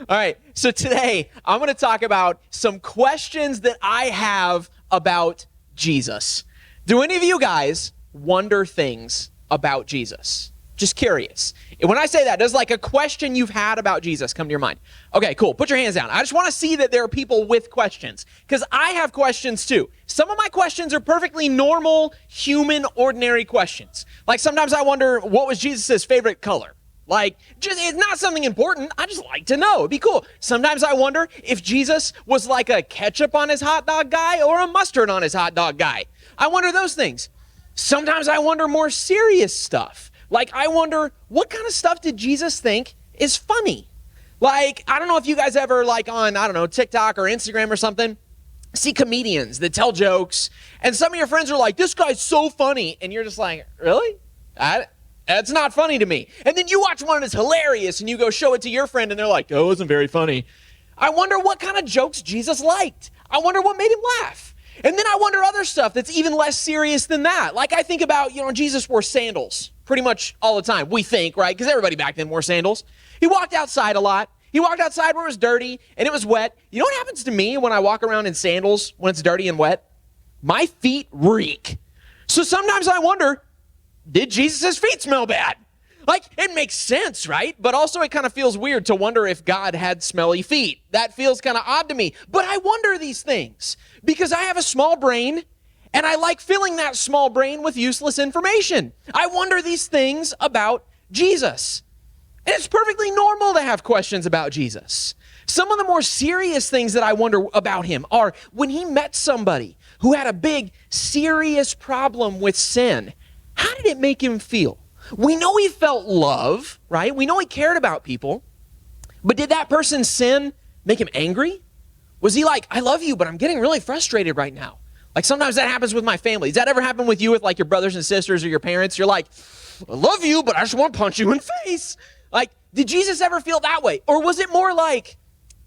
All right, so today I'm going to talk about some questions that I have about Jesus. Do any of you guys wonder things about Jesus? Just curious. When I say that, does like a question you've had about Jesus come to your mind? Okay, cool. Put your hands down. I just want to see that there are people with questions because I have questions too. Some of my questions are perfectly normal, human, ordinary questions. Like sometimes I wonder, what was Jesus' favorite color? Like, just it's not something important. I just like to know. It'd be cool. Sometimes I wonder if Jesus was like a ketchup on his hot dog guy or a mustard on his hot dog guy. I wonder those things. Sometimes I wonder more serious stuff. Like, I wonder, what kind of stuff did Jesus think is funny? Like, I don't know if you guys ever, like, on, I don't know, TikTok or Instagram or something, see comedians that tell jokes, and some of your friends are like, this guy's so funny, and you're just like, really? That's not funny to me. And then you watch one that's hilarious, and you go show it to your friend, and they're like, oh, it wasn't very funny. I wonder what kind of jokes Jesus liked. I wonder what made him laugh. And then I wonder other stuff that's even less serious than that. Like, I think about, Jesus wore sandals pretty much all the time. We think, right? Because everybody back then wore sandals. He walked outside a lot. He walked outside where it was dirty and it was wet. You know what happens to me when I walk around in sandals when it's dirty and wet? My feet reek. So sometimes I wonder, did Jesus' feet smell bad? Like, it makes sense, right? But also it kind of feels weird to wonder if God had smelly feet. That feels kind of odd to me. But I wonder these things because I have a small brain and I like filling that small brain with useless information. I wonder these things about Jesus. And it's perfectly normal to have questions about Jesus. Some of the more serious things that I wonder about him are when he met somebody who had a big, serious problem with sin, how did it make him feel? We know he felt love, right? We know he cared about people. But did that person's sin make him angry? Was he like, I love you, but I'm getting really frustrated right now? Like sometimes that happens with my family. Does that ever happen with you with like your brothers and sisters or your parents? You're like, I love you, but I just want to punch you in the face. Like, did Jesus ever feel that way? Or was it more like,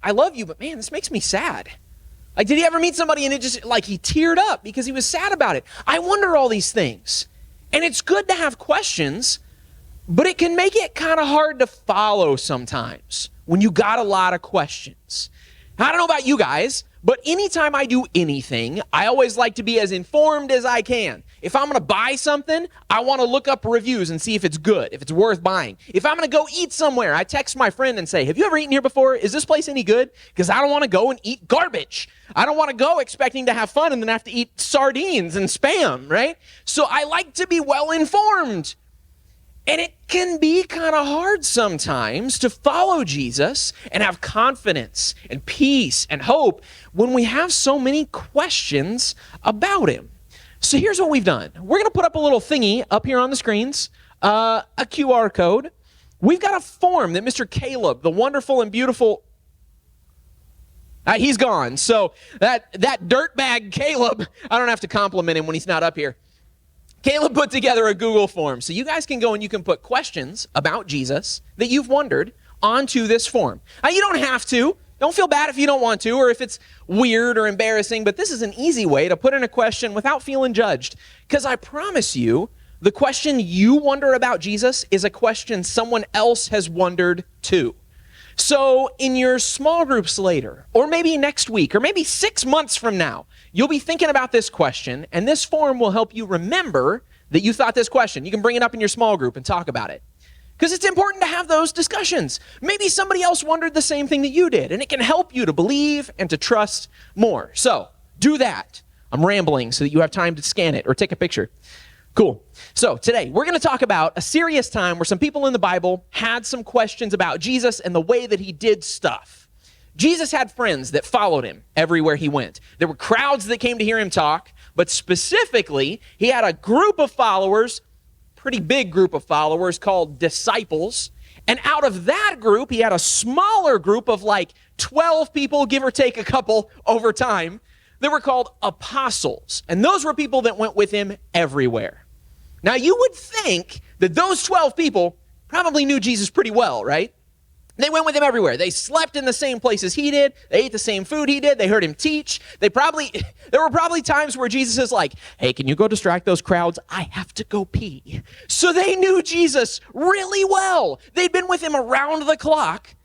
I love you, but man, this makes me sad? Like, did he ever meet somebody and it just, like, he teared up because he was sad about it? I wonder all these things. And it's good to have questions, but it can make it kind of hard to follow sometimes when you got a lot of questions. I don't know about you guys, but anytime I do anything, I always like to be as informed as I can. If I'm going to buy something, I want to look up reviews and see if it's good, if it's worth buying. If I'm going to go eat somewhere, I text my friend and say, have you ever eaten here before? Is this place any good? Because I don't want to go and eat garbage. I don't want to go expecting to have fun and then have to eat sardines and Spam, right? So I like to be well informed. And it can be kind of hard sometimes to follow Jesus and have confidence and peace and hope when we have so many questions about him. So here's what we've done. We're going to put up a little thingy up here on the screens, a QR code. We've got a form that Mr. Caleb, the wonderful and beautiful, he's gone. So that dirtbag Caleb, I don't have to compliment him when he's not up here. Caleb put together a Google form. So you guys can go and you can put questions about Jesus that you've wondered onto this form. Now, you don't have to. Don't feel bad if you don't want to or if it's weird or embarrassing, but this is an easy way to put in a question without feeling judged. Because I promise you, the question you wonder about Jesus is a question someone else has wondered too. So in your small groups later, or maybe next week, or maybe 6 months from now, you'll be thinking about this question, and this form will help you remember that you thought this question. You can bring it up in your small group and talk about it. Because it's important to have those discussions. Maybe somebody else wondered the same thing that you did, and it can help you to believe and to trust more. So do that. I'm rambling so that you have time to scan it or take a picture. Cool. So today we're going to talk about a serious time where some people in the Bible had some questions about Jesus and the way that he did stuff. Jesus had friends that followed him everywhere he went. There were crowds that came to hear him talk, but specifically, he had a group of followers, pretty big group of followers called disciples. And out of that group, he had a smaller group of like 12 people, give or take a couple over time, that were called apostles. And those were people that went with him everywhere. Now, you would think that those 12 people probably knew Jesus pretty well, right? They went with him everywhere. They slept in the same places he did. They ate the same food he did. They heard him teach. There were probably times where Jesus is like, hey, can you go distract those crowds? I have to go pee. So they knew Jesus really well. They'd been with him around the clock.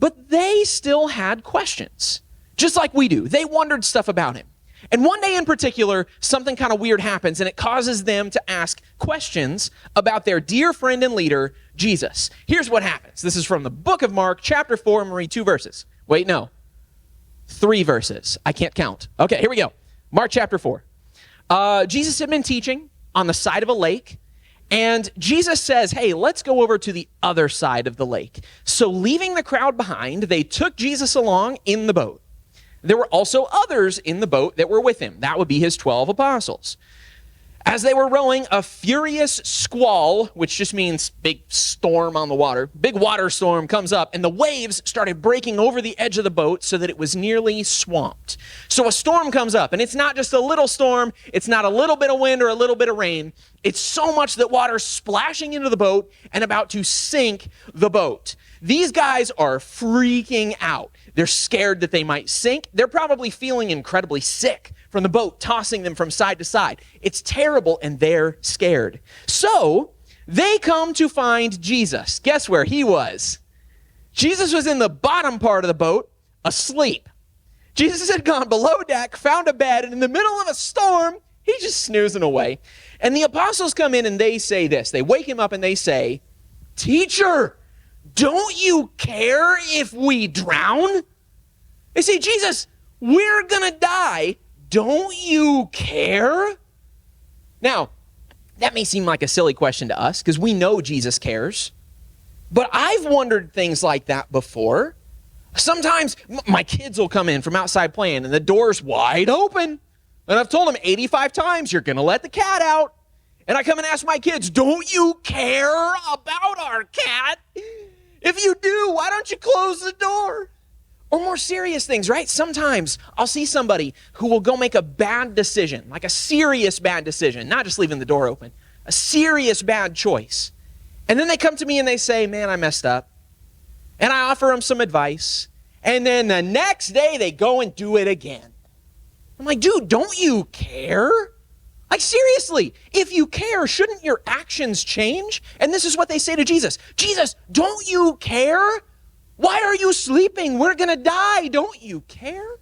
But they still had questions, just like we do. They wondered stuff about him. And one day in particular, something kind of weird happens, and it causes them to ask questions about their dear friend and leader, Jesus. Here's what happens. This is from the book of Mark, chapter 4. I'm going to read 2 verses. Wait, no. 3 verses. I can't count. Okay, here we go. Mark chapter 4. Jesus had been teaching on the side of a lake, and Jesus says, hey, let's go over to the other side of the lake. So leaving the crowd behind, they took Jesus along in the boat. There were also others in the boat that were with him. That would be his 12 apostles. As they were rowing, a furious squall, which just means big storm on the water, big water storm comes up, and the waves started breaking over the edge of the boat so that it was nearly swamped. So a storm comes up, and it's not just a little storm. It's not a little bit of wind or a little bit of rain. It's so much that water's splashing into the boat and about to sink the boat. These guys are freaking out. They're scared that they might sink. They're probably feeling incredibly sick from the boat tossing them from side to side. It's terrible, and they're scared. So they come to find Jesus. Guess where he was? Jesus was in the bottom part of the boat, asleep. Jesus had gone below deck, found a bed, and in the middle of a storm, he's just snoozing away. And the apostles come in and they say this. They wake him up and they say, "Teacher, don't you care if we drown?" They say, "Jesus, we're going to die. Don't you care?" Now, that may seem like a silly question to us because we know Jesus cares. But I've wondered things like that before. Sometimes my kids will come in from outside playing and the door's wide open. And I've told them 85 times, you're going to let the cat out. And I come and ask my kids, "Don't you care about our cat? If you do, why don't you close the door?" Or more serious things, right? Sometimes I'll see somebody who will go make a bad decision, like a serious bad decision, not just leaving the door open, a serious bad choice. And then they come to me and they say, "Man, I messed up." And I offer them some advice. And then the next day they go and do it again. I'm like, dude, don't you care? Like, seriously, if you care, shouldn't your actions change? And this is what they say to Jesus. "Jesus, don't you care? Why are you sleeping? We're going to die. Don't you care?"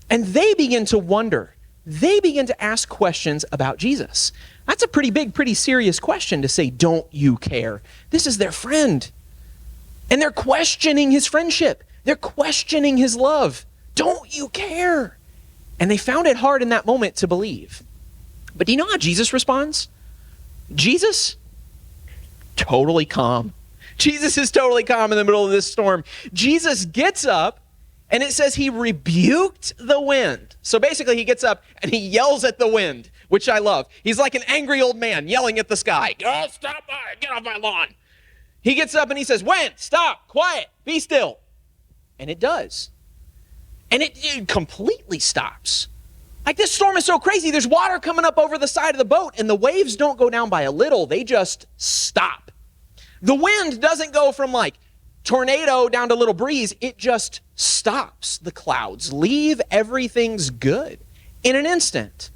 And they begin to wonder. They begin to ask questions about Jesus. That's a pretty big, pretty serious question to say, "Don't you care?" This is their friend. And they're questioning his friendship. They're questioning his love. Don't you care? And they found it hard in that moment to believe. But do you know how Jesus responds? Jesus, totally calm. Jesus is totally calm in the middle of this storm. Jesus gets up, and it says he rebuked the wind. So basically he gets up and he yells at the wind, which I love. He's like an angry old man yelling at the sky. "Oh, stop, get off my lawn." He gets up and he says, "Wind, stop, quiet, be still." And it does. And it completely stops. Like, this storm is so crazy. There's water coming up over the side of the boat, and the waves don't go down by a little. They just stop. The wind doesn't go from like tornado down to little breeze. It just stops. The clouds leave. Everything's good in an instant.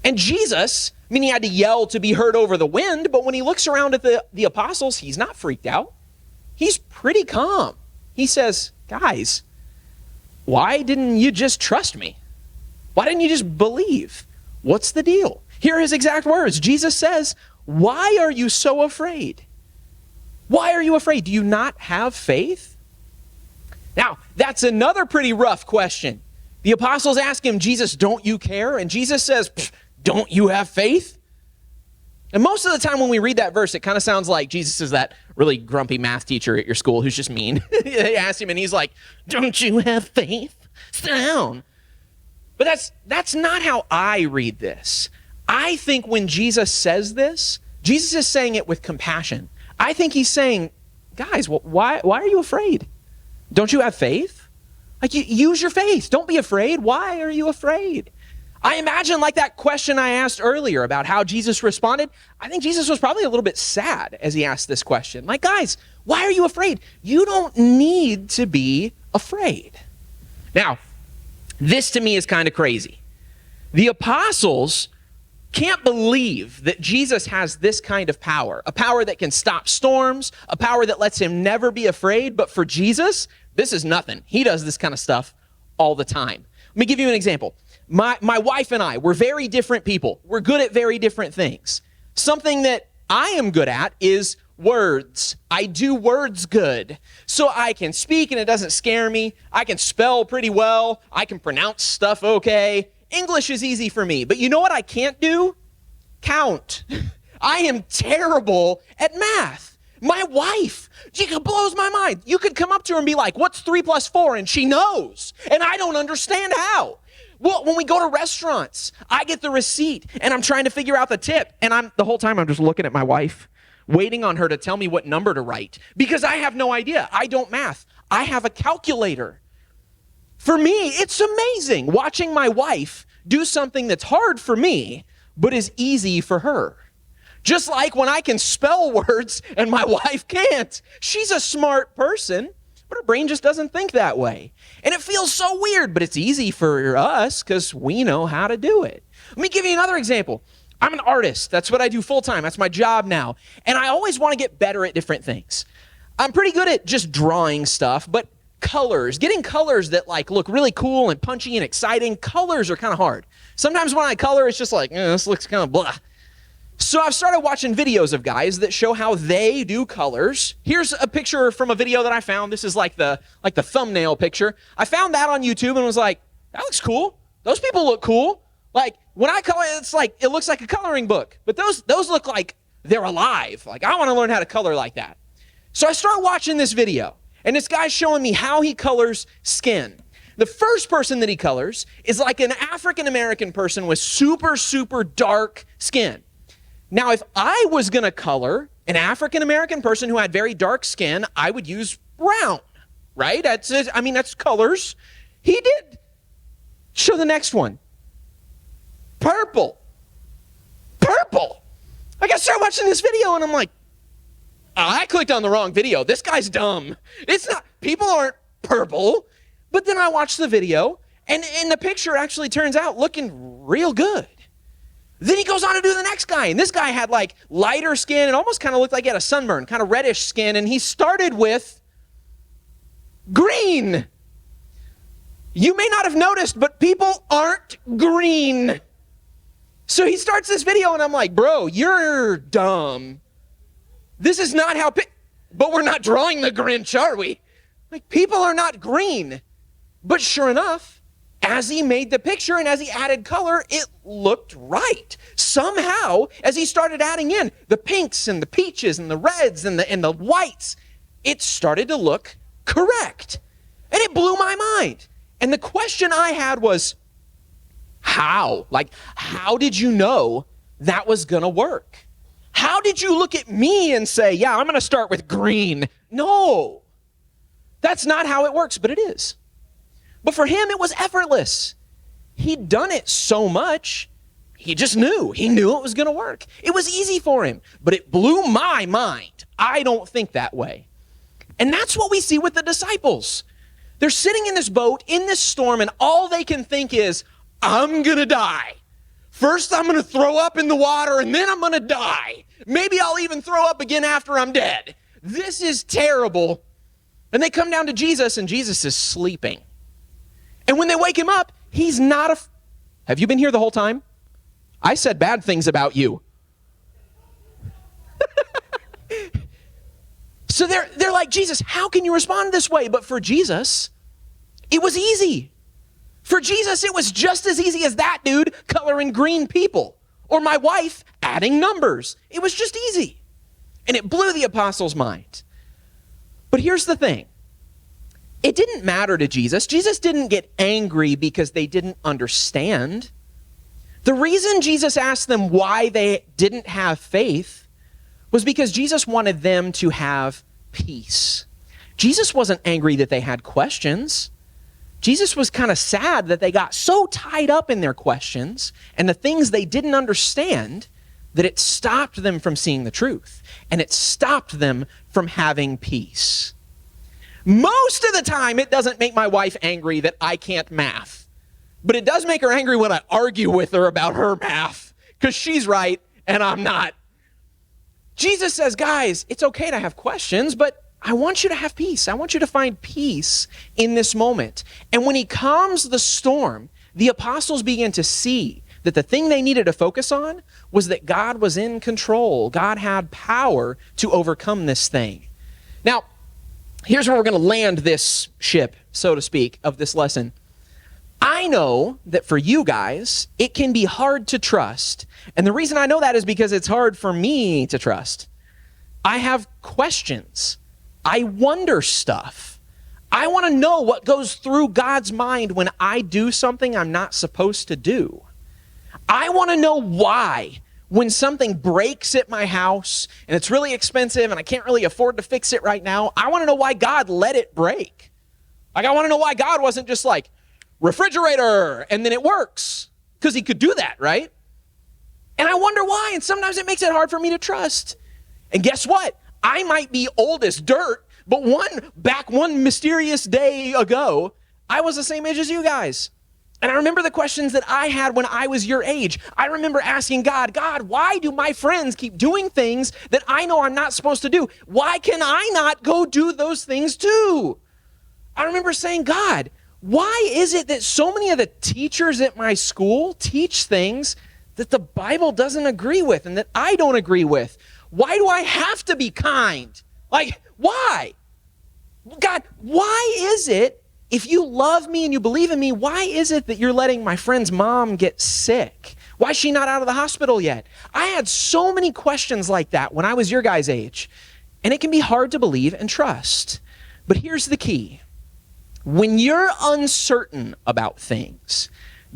And Jesus, I mean, he had to yell to be heard over the wind, but when he looks around at the apostles, he's not freaked out. He's pretty calm. He says, "Guys, why didn't you just trust me? Why didn't you just believe? What's the deal?" Here are his exact words. Jesus says, "Why are you so afraid? Why are you afraid? Do you not have faith?" Now, that's another pretty rough question. The apostles ask him, "Jesus, don't you care?" And Jesus says, "Don't you have faith?" And most of the time when we read that verse, it kind of sounds like Jesus is that really grumpy math teacher at your school who's just mean. They ask him and he's like, "Don't you have faith? Sit down." But that's not how I read this. I think when Jesus says this, Jesus is saying it with compassion. I think he's saying, "Guys, why are you afraid? Don't you have faith? Like, use your faith. Don't be afraid. Why are you afraid?" I imagine, like that question I asked earlier about how Jesus responded, I think Jesus was probably a little bit sad as he asked this question. Like, "Guys, why are you afraid? You don't need to be afraid." Now, this to me is kind of crazy. The apostles can't believe that Jesus has this kind of power, a power that can stop storms, a power that lets him never be afraid. But for Jesus, this is nothing. He does this kind of stuff all the time. Let me give you an example. My wife and I, we're very different people. We're good at very different things. Something that I am good at is words. I do words good. So I can speak and it doesn't scare me. I can spell pretty well. I can pronounce stuff okay. English is easy for me. But you know what I can't do? Count. I am terrible at math. My wife, she blows my mind. You could come up to her and be like, what's 3 + 4? And she knows. And I don't understand how. Well, when we go to restaurants, I get the receipt and I'm trying to figure out the tip. And the whole time I'm just looking at my wife, waiting on her to tell me what number to write because I have no idea. I don't math. I have a calculator. For me, it's amazing watching my wife do something that's hard for me, but is easy for her. Just like when I can spell words and my wife can't. She's a smart person, but her brain just doesn't think that way. And it feels so weird, but it's easy for us because we know how to do it. Let me give you another example. I'm an artist. That's what I do full time. That's my job now. And I always want to get better at different things. I'm pretty good at just drawing stuff, but colors, getting colors that like look really cool and punchy and exciting, colors are kind of hard. Sometimes when I color, it's just like, this looks kind of blah. So I've started watching videos of guys that show how they do colors. Here's a picture from a video that I found. This is like the thumbnail picture. I found that on YouTube and was like, that looks cool. Those people look cool. Like when I color, it looks like a coloring book. But those look like they're alive. Like I want to learn how to color like that. So I start watching this video. And this guy's showing me how he colors skin. The first person that he colors is like an African-American person with super, super dark skin. Now, if I was going to color an African-American person who had very dark skin, I would use brown, right? That's colors. He did. Show the next one. Purple. Like I start watching this video and I'm like, I clicked on the wrong video. This guy's dumb. It's not, people aren't purple. But then I watched the video and the picture actually turns out looking real good. Then he goes on to do the next guy. And this guy had like lighter skin and almost kind of looked like he had a sunburn, kind of reddish skin. And he started with green. You may not have noticed, but people aren't green. So he starts this video and I'm like, bro, you're dumb. This is not how, but we're not drawing the Grinch, are we? Like, people are not green. But sure enough, as he made the picture and as he added color, it looked right. Somehow, as he started adding in the pinks and the peaches and the reds and the whites, it started to look correct. And it blew my mind. And the question I had was, how? Like, how did you know that was going to work? How did you look at me and say, yeah, I'm going to start with green? No, that's not how it works, but it is. But for him, it was effortless. He'd done it so much, he just knew. He knew it was going to work. It was easy for him, but it blew my mind. I don't think that way. And that's what we see with the disciples. They're sitting in this boat, in this storm, and all they can think is, I'm going to die. First, I'm going to throw up in the water, and then I'm going to die. Maybe I'll even throw up again after I'm dead. This is terrible. And they come down to Jesus, and Jesus is sleeping. And when they wake him up, he's not Have you been here the whole time? I said bad things about you. So they're like, Jesus, how can you respond this way? But for Jesus, it was easy. For Jesus, it was just as easy as that dude coloring green people. Or my wife adding numbers. It was just easy. And it blew the apostles' mind. But here's the thing. It didn't matter to Jesus. Jesus didn't get angry because they didn't understand. The reason Jesus asked them why they didn't have faith was because Jesus wanted them to have peace. Jesus wasn't angry that they had questions. Jesus was kind of sad that they got so tied up in their questions and the things they didn't understand that it stopped them from seeing the truth, and it stopped them from having peace. Most of the time, it doesn't make my wife angry that I can't math, but it does make her angry when I argue with her about her math, because she's right and I'm not. Jesus says, guys, it's okay to have questions, but I want you to have peace. I want you to find peace in this moment. And when he calms the storm, the apostles began to see that the thing they needed to focus on was that God was in control. God had power to overcome this thing. Now, here's where we're going to land this ship, so to speak, of this lesson. I know that for you guys, it can be hard to trust. And the reason I know that is because it's hard for me to trust. I have questions. I wonder stuff. I want to know what goes through God's mind when I do something I'm not supposed to do. I want to know why when something breaks at my house and it's really expensive and I can't really afford to fix it right now. I want to know why God let it break. Like, I want to know why God wasn't just like, refrigerator, and then it works, because he could do that, right? And I wonder why, and sometimes it makes it hard for me to trust. And guess what? I might be old as dirt, but one mysterious day ago, I was the same age as you guys. And I remember the questions that I had when I was your age. I remember asking God, why do my friends keep doing things that I know I'm not supposed to do? Why can I not go do those things too? I remember saying, God, why is it that so many of the teachers at my school teach things that the Bible doesn't agree with and that I don't agree with? Why do I have to be kind? Like, why? God, why is it, if you love me and you believe in me, why is it that you're letting my friend's mom get sick? Why is she not out of the hospital yet? I had so many questions like that when I was your guys' age, and it can be hard to believe and trust. But here's the key. When you're uncertain about things,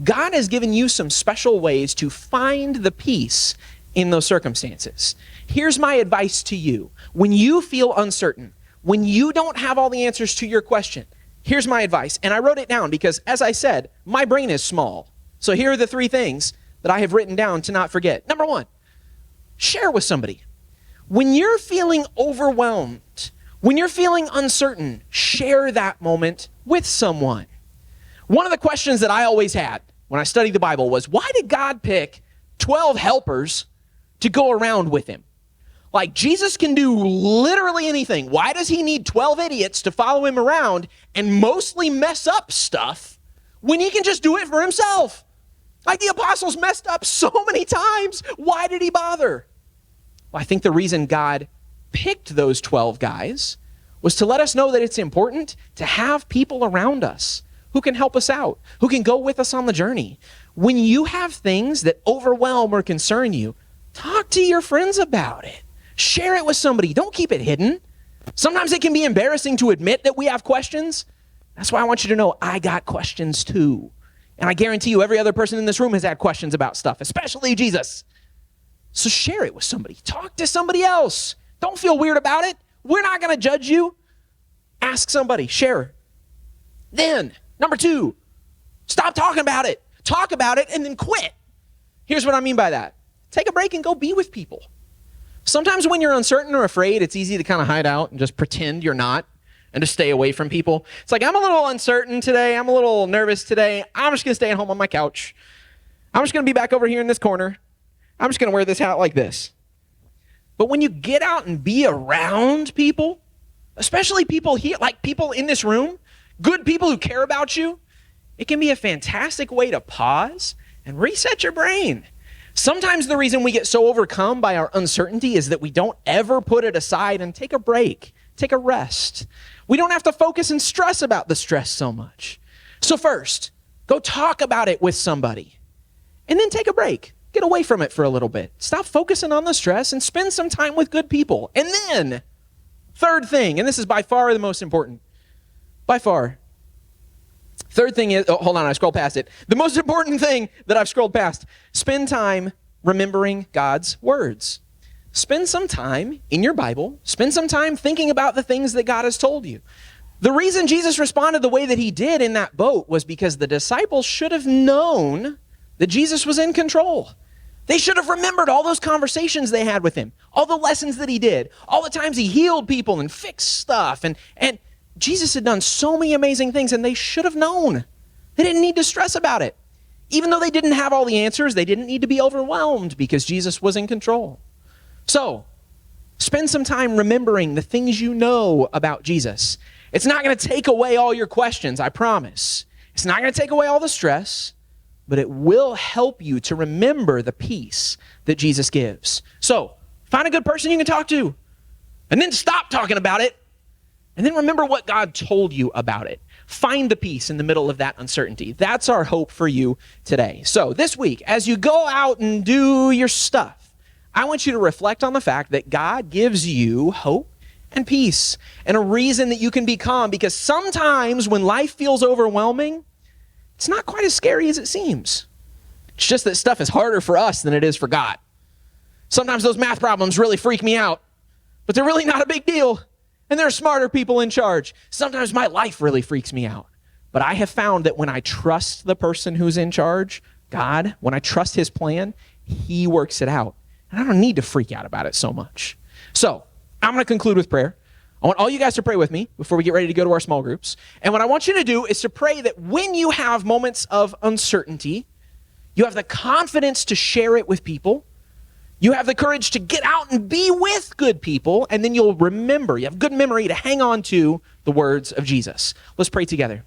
God has given you some special ways to find the peace in those circumstances. Here's my advice to you. When you feel uncertain, when you don't have all the answers to your question, here's my advice. And I wrote it down because, as I said, my brain is small. So here are the 3 things that I have written down to not forget. Number 1, share with somebody. When you're feeling overwhelmed, when you're feeling uncertain, share that moment with someone. One of the questions that I always had when I studied the Bible was, why did God pick 12 helpers to go around with him? Like, Jesus can do literally anything. Why does he need 12 idiots to follow him around and mostly mess up stuff when he can just do it for himself? Like, the apostles messed up so many times. Why did he bother? Well, I think the reason God picked those 12 guys was to let us know that it's important to have people around us who can help us out, who can go with us on the journey. When you have things that overwhelm or concern you, talk to your friends about it. Share it with somebody. Don't keep it hidden. Sometimes it can be embarrassing to admit that we have questions. That's why I want you to know I got questions too. And I guarantee you every other person in this room has had questions about stuff, especially Jesus. So share it with somebody. Talk to somebody else. Don't feel weird about it. We're not going to judge you. Ask somebody. Share. Then, number 2, stop talking about it. Talk about it and then quit. Here's what I mean by that. Take a break and go be with people. Sometimes when you're uncertain or afraid, it's easy to kind of hide out and just pretend you're not and to stay away from people. It's like, I'm a little uncertain today. I'm a little nervous today. I'm just going to stay at home on my couch. I'm just going to be back over here in this corner. I'm just going to wear this hat like this. But when you get out and be around people, especially people here, like people in this room, good people who care about you, it can be a fantastic way to pause and reset your brain. Sometimes the reason we get so overcome by our uncertainty is that we don't ever put it aside and take a break, take a rest. We don't have to focus and stress about the stress so much. So first, go talk about it with somebody, and then take a break. Get away from it for a little bit. Stop focusing on the stress and spend some time with good people. And then, 3rd thing, and this is by far the most important. By far. 3rd thing is, hold on, I scrolled past it. The most important thing that I've scrolled past, spend time remembering God's words. Spend some time in your Bible. Spend some time thinking about the things that God has told you. The reason Jesus responded the way that he did in that boat was because the disciples should have known that Jesus was in control. They should have remembered all those conversations they had with him, all the lessons that he did, all the times he healed people and fixed stuff. And Jesus had done so many amazing things, and they should have known. They didn't need to stress about it. Even though they didn't have all the answers, they didn't need to be overwhelmed because Jesus was in control. So, spend some time remembering the things you know about Jesus. It's not going to take away all your questions, I promise. It's not going to take away all the stress, but it will help you to remember the peace that Jesus gives. So, find a good person you can talk to, and then stop talking about it, and then remember what God told you about it. Find the peace in the middle of that uncertainty. That's our hope for you today. So this week, as you go out and do your stuff, I want you to reflect on the fact that God gives you hope and peace and a reason that you can be calm, because sometimes when life feels overwhelming, it's not quite as scary as it seems. It's just that stuff is harder for us than it is for God. Sometimes those math problems really freak me out, but they're really not a big deal. And there are smarter people in charge. Sometimes my life really freaks me out. But I have found that when I trust the person who's in charge, God, when I trust his plan, he works it out. And I don't need to freak out about it so much. So I'm going to conclude with prayer. I want all you guys to pray with me before we get ready to go to our small groups. And what I want you to do is to pray that when you have moments of uncertainty, you have the confidence to share it with people. You have the courage to get out and be with good people, and then you'll remember, you have good memory to hang on to the words of Jesus. Let's pray together.